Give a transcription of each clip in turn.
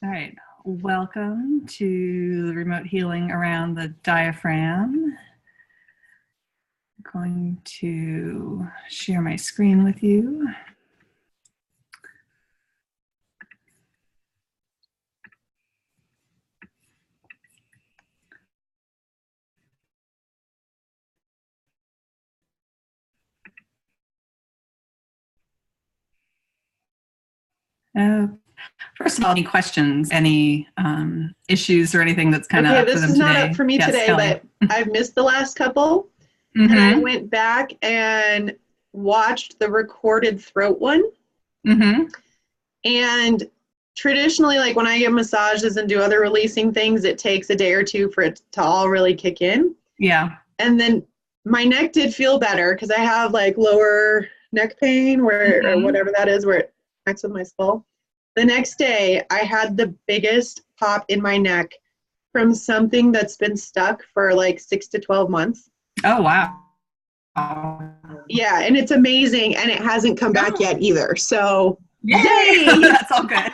All right. Welcome to remote healing around the diaphragm. I'm going to share my screen with you. First of all, any questions, any issues or anything that's kind of Okay, up for this them is not today? up for me Yes, today, Kelly. but I've missed the last couple. And I Mm-hmm. went back and watched the recorded throat one. Mm-hmm. And traditionally, like when I get massages and do other releasing things, it takes a day or two for it to all really kick in. Yeah. And then my neck did feel better because I have like lower neck pain where or whatever that is where it connects with my skull. The next day, I had the biggest pop in my neck from something that's been stuck for like 6 to 12 months. Oh, wow. Yeah, and it's amazing, and it hasn't come back yet either. So, Yay! yay! That's all good.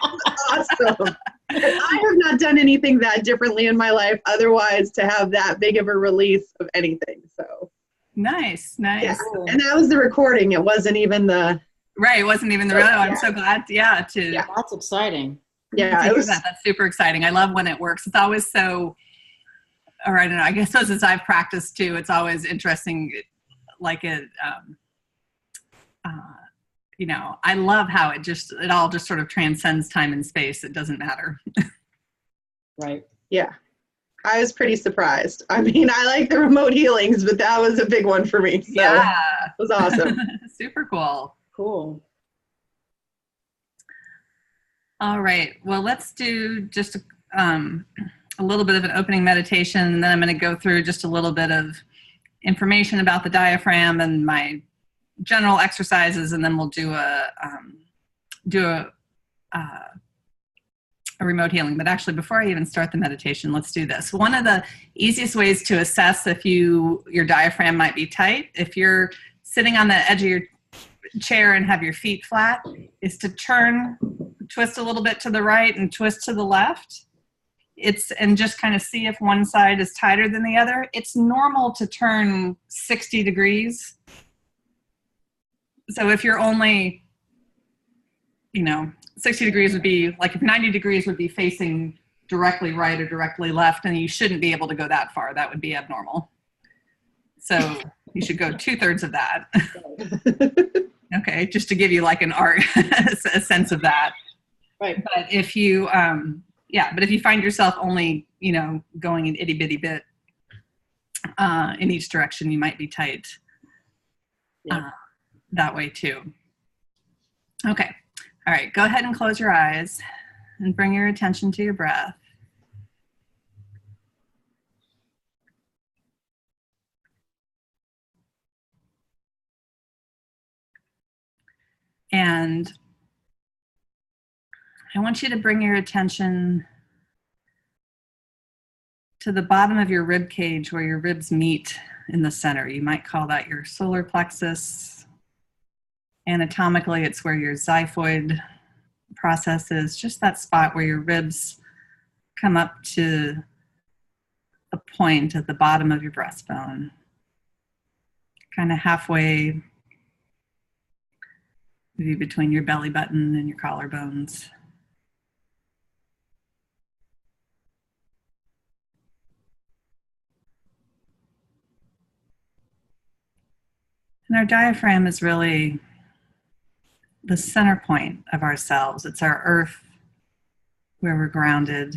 Awesome. I have not done anything that differently in my life otherwise to have that big of a release of anything. So, Nice. yeah. And that was the recording. It wasn't even the... Right. It wasn't even the real. I'm Yeah. so glad. Yeah. That's exciting. Yeah, it was that. That's super exciting. I love when it works. It's always so, or I don't know, I guess as I've practiced too, it's always interesting. Like it, you know, I love how it all just sort of transcends time and space. It doesn't matter. Right. Yeah. I was pretty surprised. I mean, I like the remote healings, but that was a big one for me. So Yeah. it was awesome. Super cool. Cool. All right. Well, let's do just a little bit of an opening meditation, and then I'm going to go through just a little bit of information about the diaphragm and my general exercises, and then we'll do a remote healing. But actually, before I even start the meditation, let's do this. One of the easiest ways to assess if your diaphragm might be tight, if you're sitting on the edge of your chair and have your feet flat, is to twist a little bit to the right and twist to the left. And just kind of see if one side is tighter than the other. It's normal to turn 60 degrees. So if you're only, 60 degrees would be like if 90 degrees would be facing directly right or directly left, and you shouldn't be able to go that far. That would be abnormal. So you should go 2/3 of that. Okay, just to give you like an art, a sense of that. Right. But if you, but if you find yourself only, going an itty bitty bit in each direction, you might be tight that way too. Okay. All right. Go ahead and close your eyes and bring your attention to your breath. And I want you to bring your attention to the bottom of your rib cage where your ribs meet in the center. You might call that your solar plexus. Anatomically, it's where your xiphoid process is, just that spot where your ribs come up to a point at the bottom of your breastbone, kind of halfway, maybe between your belly button and your collarbones. And our diaphragm is really the center point of ourselves. It's our earth where we're grounded.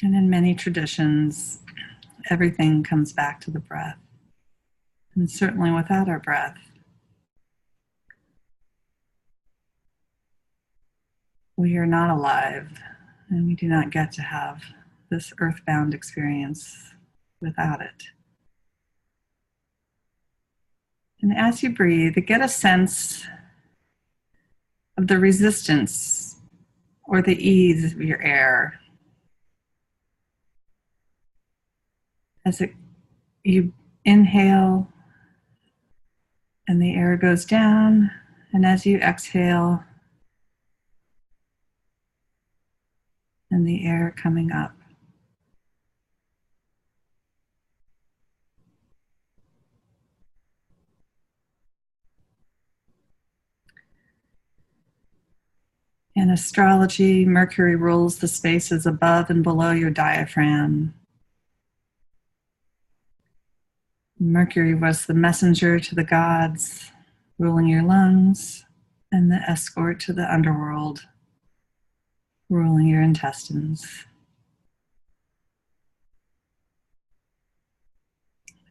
And in many traditions, everything comes back to the breath. And certainly without our breath, we are not alive, and we do not get to have this earthbound experience without it. And as you breathe, get a sense of the resistance or the ease of your air. As you inhale and the air goes down, and as you exhale, and the air coming up. In astrology, Mercury rules the spaces above and below your diaphragm. Mercury was the messenger to the gods, ruling your lungs, and the escort to the underworld, ruling your intestines.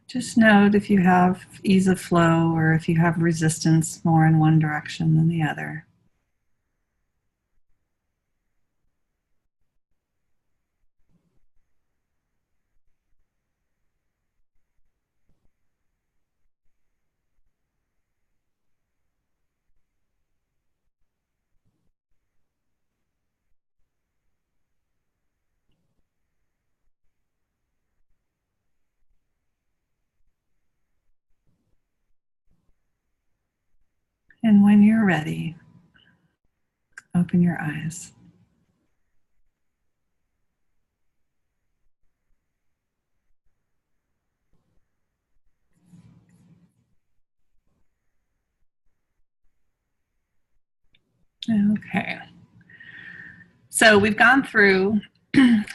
Just note if you have ease of flow or if you have resistance more in one direction than the other. And when you're ready, open your eyes. Okay. So we've gone through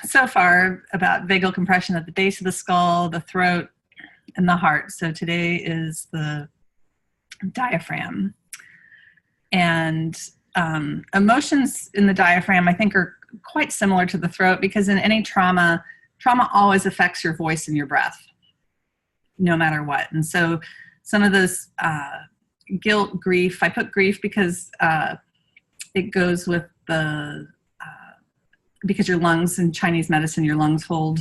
so far about vagal compression at the base of the skull, the throat, and the heart. So today is the diaphragm. And emotions in the diaphragm, I think, are quite similar to the throat, because in any trauma always affects your voice and your breath, no matter what. And so some of those guilt, grief, I put grief because it goes with the, because your lungs, in Chinese medicine, your lungs hold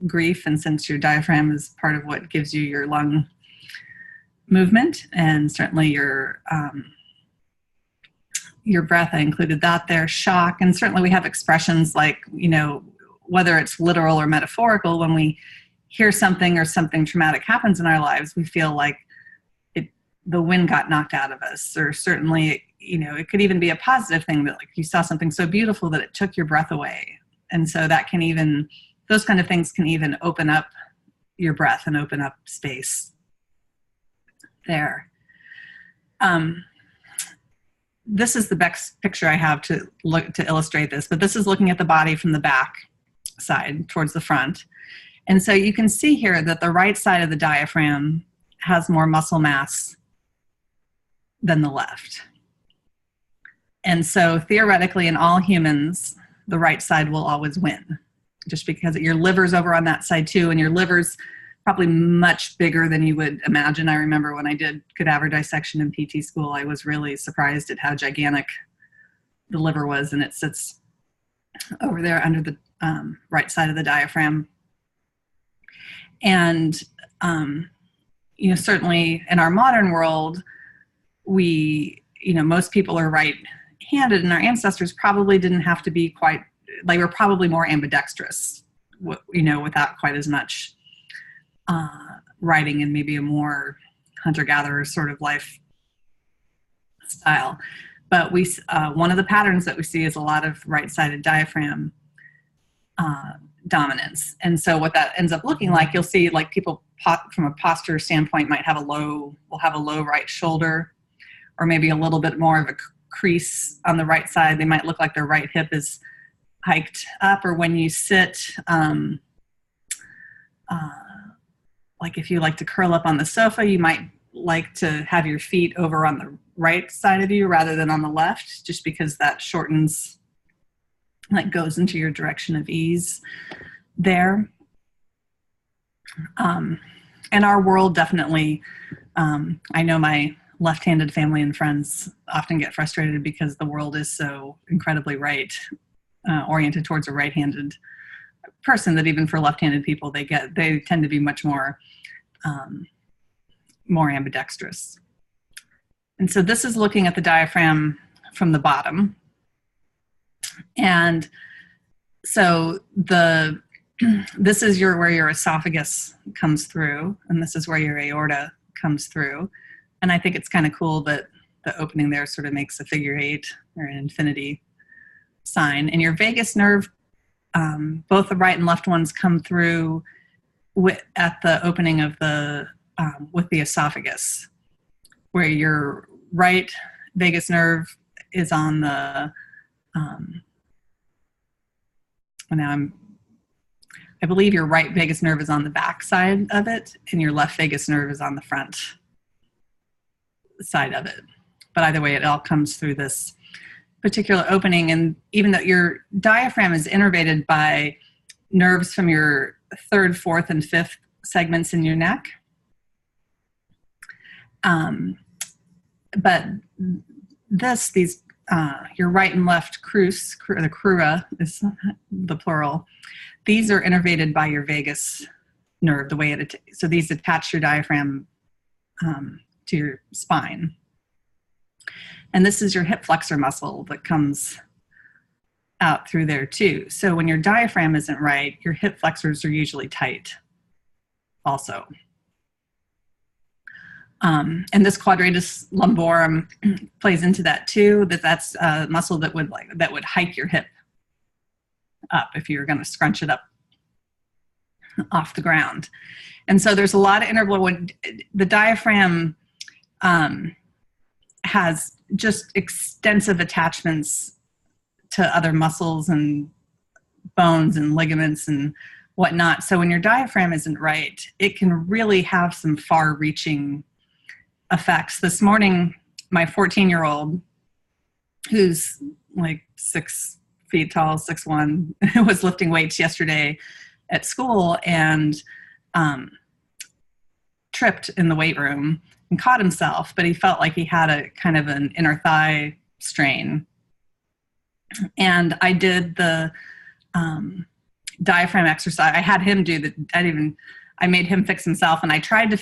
grief. And since your diaphragm is part of what gives you your lung movement, and certainly your breath, I included that there, shock. And certainly we have expressions like, you know, whether it's literal or metaphorical, when we hear something or something traumatic happens in our lives, we feel like the wind got knocked out of us. Or certainly, you know, it could even be a positive thing that, like, you saw something so beautiful that it took your breath away. And so that can even, those kind of things can even open up your breath and open up space there. This is the best picture I have to illustrate this, but this is looking at the body from the back side towards the front. And so you can see here that the right side of the diaphragm has more muscle mass than the left. And so theoretically, in all humans, the right side will always win, just because your liver's over on that side too, and your liver's probably much bigger than you would imagine. I remember when I did cadaver dissection in PT school, I was really surprised at how gigantic the liver was, and it sits over there under the right side of the diaphragm. And you know, certainly in our modern world, we, you know, most people are right-handed, and our ancestors probably didn't have to be quite, they were probably more ambidextrous, you know, without quite as much writing, and maybe a more hunter-gatherer sort of life style. But we, one of the patterns that we see is a lot of right-sided diaphragm dominance. And so what that ends up looking like, you'll see like people from a posture standpoint will have a low right shoulder, or maybe a little bit more of a crease on the right side. They might look like their right hip is hiked up, or when you sit, like if you like to curl up on the sofa, you might like to have your feet over on the right side of you rather than on the left, just because that shortens, like goes into your direction of ease there. And our world definitely, I know my left-handed family and friends often get frustrated because the world is so incredibly right, oriented towards a right-handed person, that even for left-handed people, they tend to be much more more ambidextrous. And so this is looking at the diaphragm from the bottom. And so this is where your esophagus comes through, and this is where your aorta comes through. And I think it's kind of cool that the opening there sort of makes a figure 8 or an infinity sign. And your vagus nerve both the right and left ones come through at the opening of the with the esophagus, where your right vagus nerve is on the I believe your right vagus nerve is on the back side of it, and your left vagus nerve is on the front side of it. But either way, it all comes through this particular opening. And even though your diaphragm is innervated by nerves from your third, fourth, and fifth segments in your neck, but your right and left the crura is the plural. These are innervated by your vagus nerve, the way so these attach your diaphragm to your spine. And this is your hip flexor muscle that comes out through there too. So when your diaphragm isn't right, your hip flexors are usually tight also. And this quadratus lumborum plays into that too. That's a muscle that would hike your hip up if you were going to scrunch it up off the ground. And so there's a lot of interval when the diaphragm has just extensive attachments to other muscles and bones and ligaments and whatnot. So when your diaphragm isn't right, it can really have some far-reaching effects. This morning, my 14-year-old, who's like 6 feet tall, 6'1", was lifting weights yesterday at school and tripped in the weight room and caught himself, but he felt like he had a kind of an inner thigh strain. And I did the diaphragm exercise. I had him do I made him fix himself, and I tried to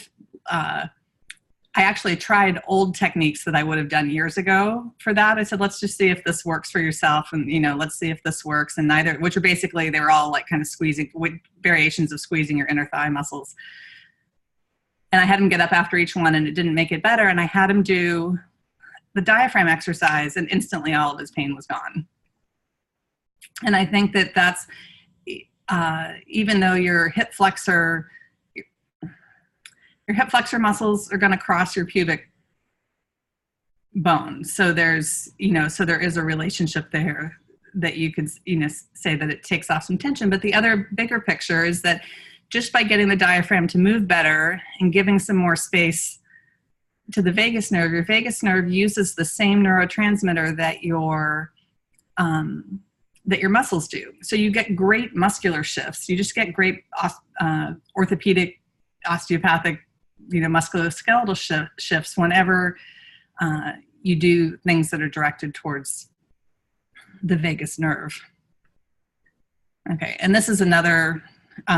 I actually tried old techniques that I would have done years ago for that. I said, let's just see if this works for yourself. And, let's see if this works. And which are basically, they were all like kind of squeezing, variations of squeezing your inner thigh muscles. And I had him get up after each one, and it didn't make it better. And I had him do the diaphragm exercise, and instantly all of his pain was gone. And I think that's, even though your hip flexor muscles are going to cross your pubic bone. So there is a relationship there that you could, say that it takes off some tension. But the other bigger picture is that just by getting the diaphragm to move better and giving some more space to the vagus nerve, your vagus nerve uses the same neurotransmitter that your muscles do. So you get great muscular shifts. You just get great orthopedic, osteopathic, musculoskeletal shifts whenever you do things that are directed towards the vagus nerve. Okay, and this is another,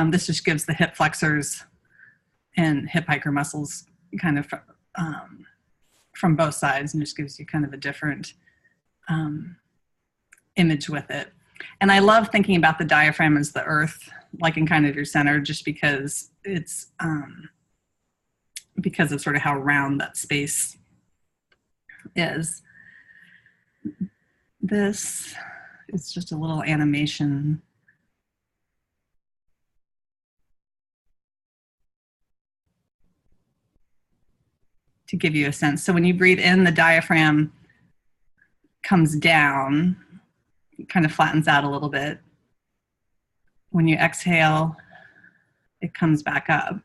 this just gives the hip flexors and hip hiker muscles kind of from both sides, and just gives you kind of a different image with it. And I love thinking about the diaphragm as the earth, like in kind of your center, just because it's because of sort of how round that space is. This is just a little animation. To give you a sense. So when you breathe in, the diaphragm comes down, it kind of flattens out a little bit. When you exhale, it comes back up.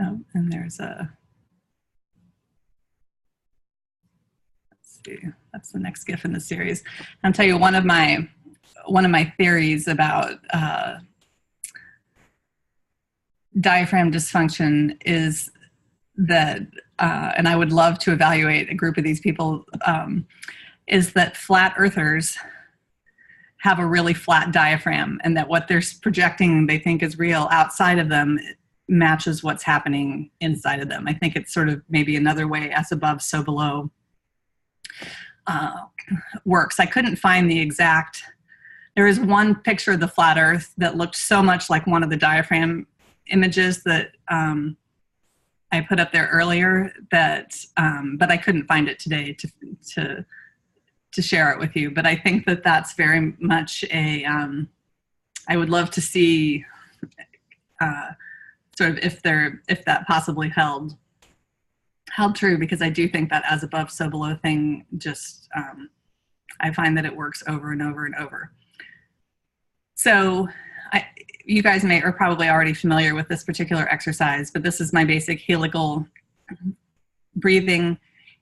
Oh, and there's let's see, that's the next GIF in the series. I'll tell you one of my theories about diaphragm dysfunction is that, and I would love to evaluate a group of these people, is that flat earthers have a really flat diaphragm, and that what they're projecting they think is real outside of them matches what's happening inside of them. I think it's sort of maybe another way as above, so below works. I couldn't find the exact, there is one picture of the flat earth that looked so much like one of the diaphragm images that I put up there earlier that, but I couldn't find it today to share it with you. But I think that that's very much a, I would love to see sort of if that possibly held true, because I do think that as above, so below thing just, I find that it works over and over and over. So you guys are probably already familiar with this particular exercise, but this is my basic helical breathing.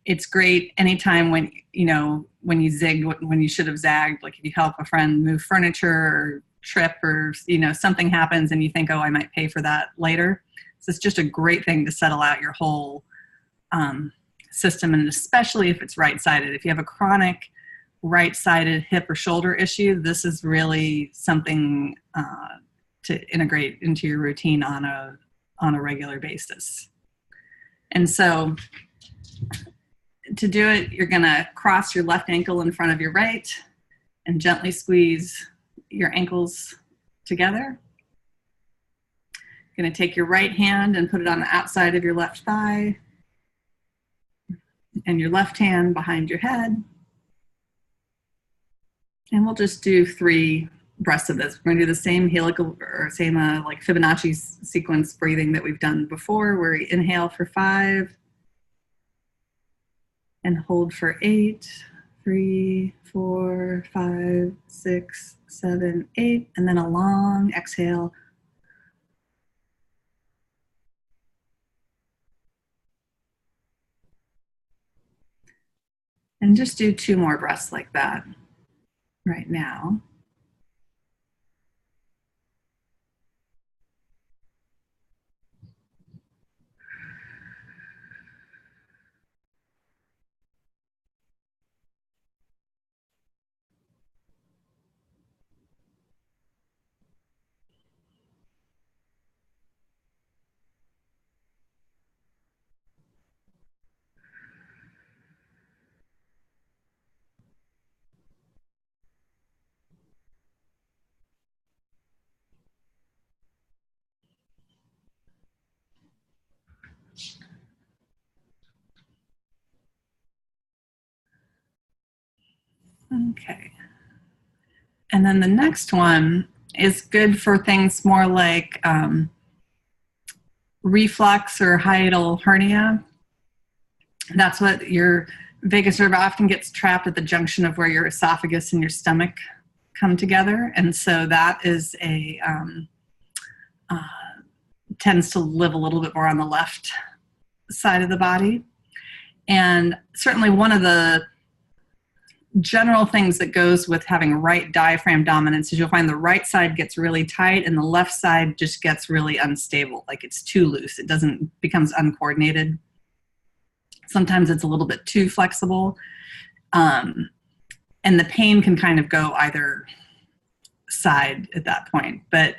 It's great anytime when you zig when you should have zagged, like if you help a friend move furniture or trip, or something happens and you think, oh, I might pay for that later. So it's just a great thing to settle out your whole system, and especially if it's right-sided. If you have a chronic right-sided hip or shoulder issue, this is really something to integrate into your routine on a regular basis. And so to do it, you're going to cross your left ankle in front of your right and gently squeeze your ankles together. You're going to take your right hand and put it on the outside of your left thigh, and your left hand behind your head. And we'll just do 3 breaths of this. We're going to do the same helical or same like Fibonacci sequence breathing that we've done before, where we inhale for 5 and hold for 8, 3, 4, 5, 6, 7, 8, and then a long exhale. And just do 2 more breaths like that right now. Okay. And then the next one is good for things more like reflux or hiatal hernia. That's what your vagus nerve often gets trapped at the junction of where your esophagus and your stomach come together. And so that is tends to live a little bit more on the left side of the body. And certainly one of the general things that goes with having right diaphragm dominance is you'll find the right side gets really tight and the left side just gets really unstable, like it's too loose. It becomes uncoordinated. Sometimes it's a little bit too flexible. And the pain can kind of go either side at that point. But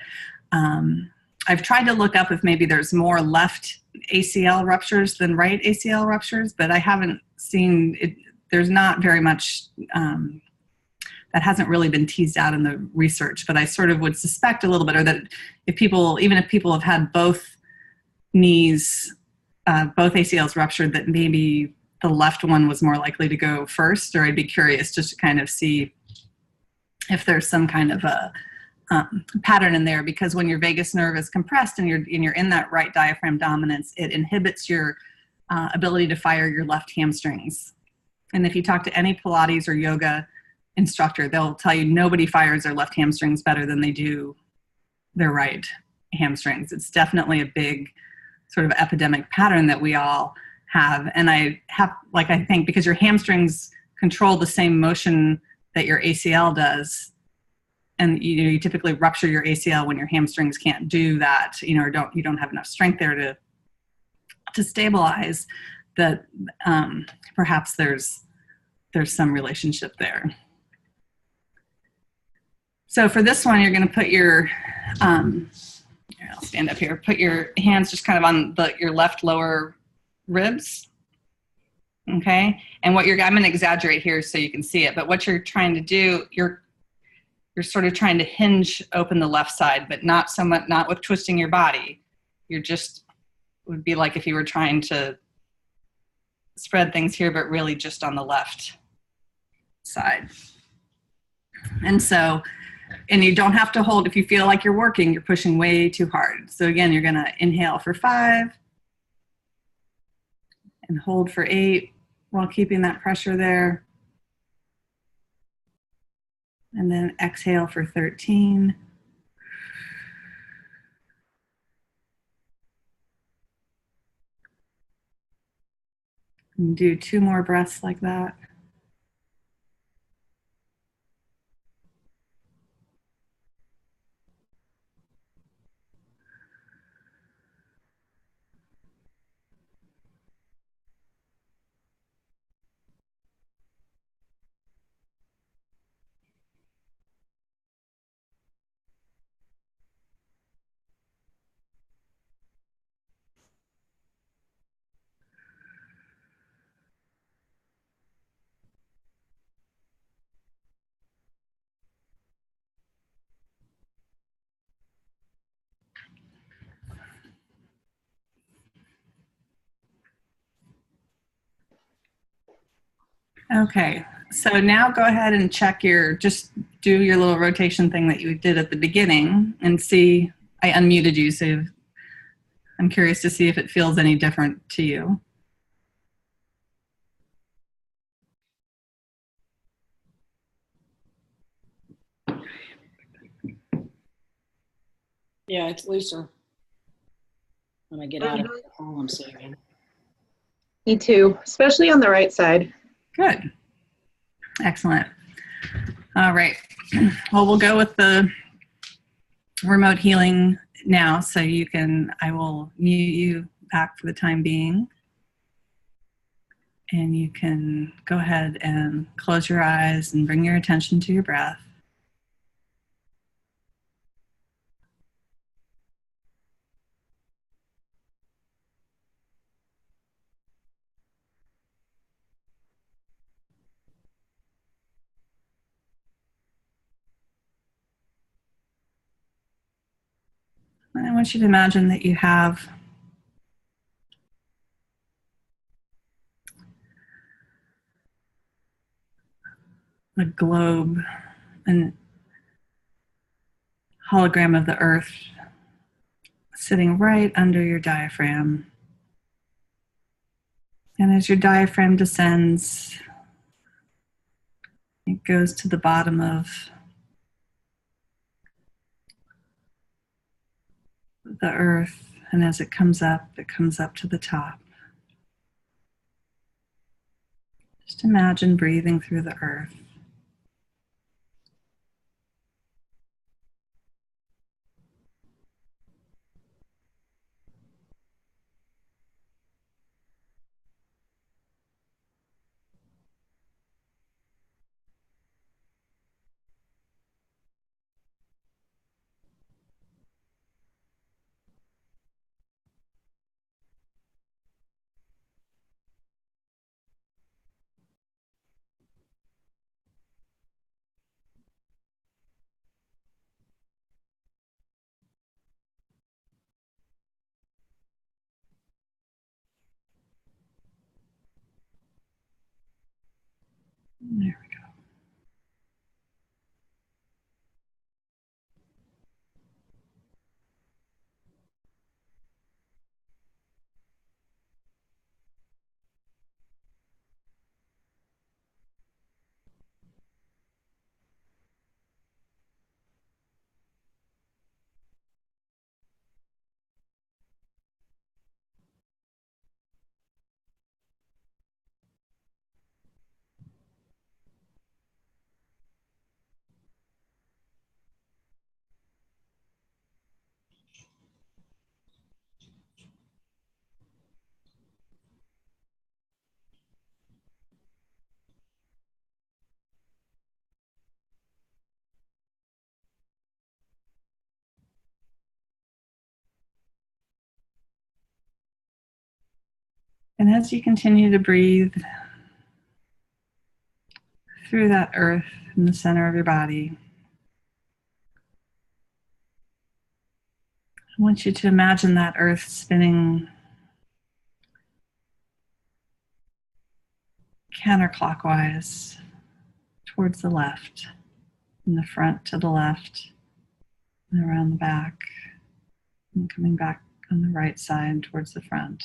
I've tried to look up if maybe there's more left ACL ruptures than right ACL ruptures, but I haven't seen it. There's not very much that hasn't really been teased out in the research, but I sort of would suspect a little bit, or that even if people have had both knees, both ACLs ruptured, that maybe the left one was more likely to go first, or I'd be curious just to kind of see if there's some kind of a pattern in there, because when your vagus nerve is compressed and you're in that right diaphragm dominance, it inhibits your ability to fire your left hamstrings. And if you talk to any Pilates or yoga instructor, they'll tell you nobody fires their left hamstrings better than they do their right hamstrings. It's definitely a big sort of epidemic pattern that we all have. And I think because your hamstrings control the same motion that your ACL does, and you typically rupture your ACL when your hamstrings can't do that, or you don't have enough strength there to stabilize, that perhaps there's some relationship there. So for this one, you're going to put your I'll stand up here. Put your hands just kind of on your left lower ribs. Okay, and I'm going to exaggerate here so you can see it. But what you're trying to do, you're sort of trying to hinge open the left side, but not with twisting your body. You're just would be like if you were trying to spread things here, but really just on the left side. And so, and you don't have to hold, if you feel like you're working, you're pushing way too hard. So again, you're gonna inhale for 5 and hold for 8 while keeping that pressure there. And then exhale for 13. And do 2 more breaths like that. Okay, so now go ahead and check just do your little rotation thing that you did at the beginning and see, I unmuted you, so I'm curious to see if it feels any different to you. Yeah, it's looser when I get out of the hole I'm sitting in. Me too, especially on the right side. Good. Excellent. All right. Well, we'll go with the remote healing now. So I will mute you back for the time being. And you can go ahead and close your eyes and bring your attention to your breath. And I want you to imagine that you have a globe, a hologram of the earth sitting right under your diaphragm. And as your diaphragm descends, it goes to the bottom of the earth, and as it comes up to the top. Just imagine breathing through the earth. There we go. And as you continue to breathe through that earth in the center of your body, I want you to imagine that earth spinning counterclockwise towards the left, from the front to the left, and around the back, and coming back on the right side towards the front.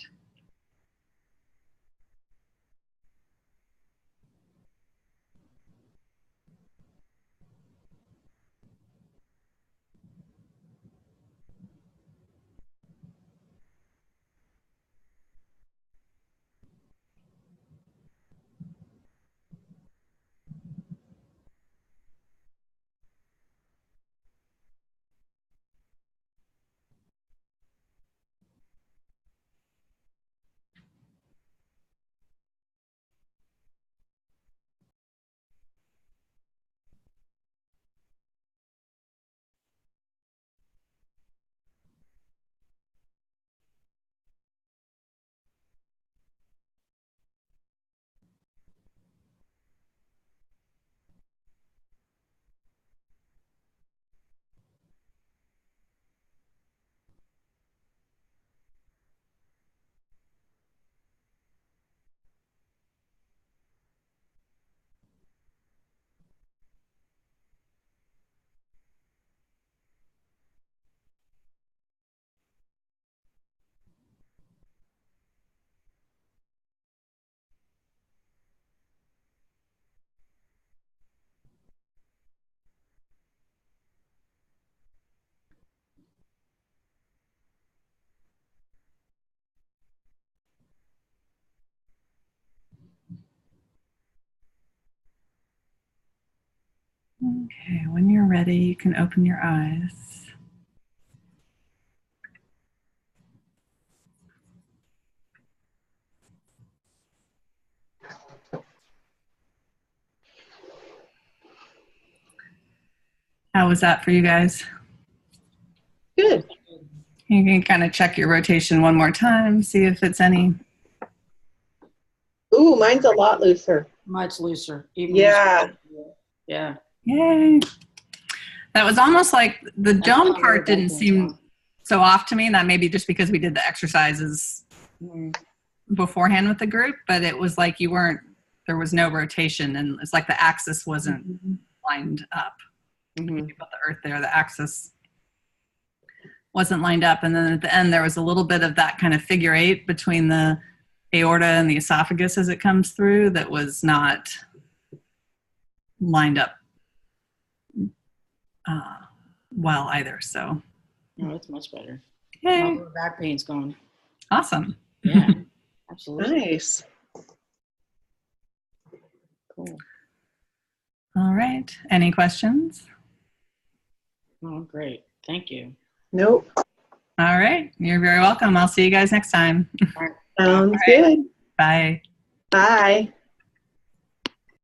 Okay, when you're ready, you can open your eyes. How was that for you guys? Good. You can kind of check your rotation one more time, see if it's any. Ooh, mine's a lot looser. Much looser. Even Yeah. looser. Yeah. Yay. That was almost like the dome part didn't seem so off to me. That may be just because we did the exercises beforehand with the group, but it was like there was no rotation, and it's like the axis wasn't lined up. When you put the earth there, the axis wasn't lined up. And then at the end, there was a little bit of that kind of figure eight between the aorta and the esophagus as it comes through that was not lined up well either. So, no, it's much better. yay. My lower back pain's gone. Awesome. Yeah, absolutely. Nice. Cool. All right. Any questions? Oh, great. Thank you. Nope. All right. You're very welcome. I'll see you guys next time. Sounds All right. good. Bye. Bye.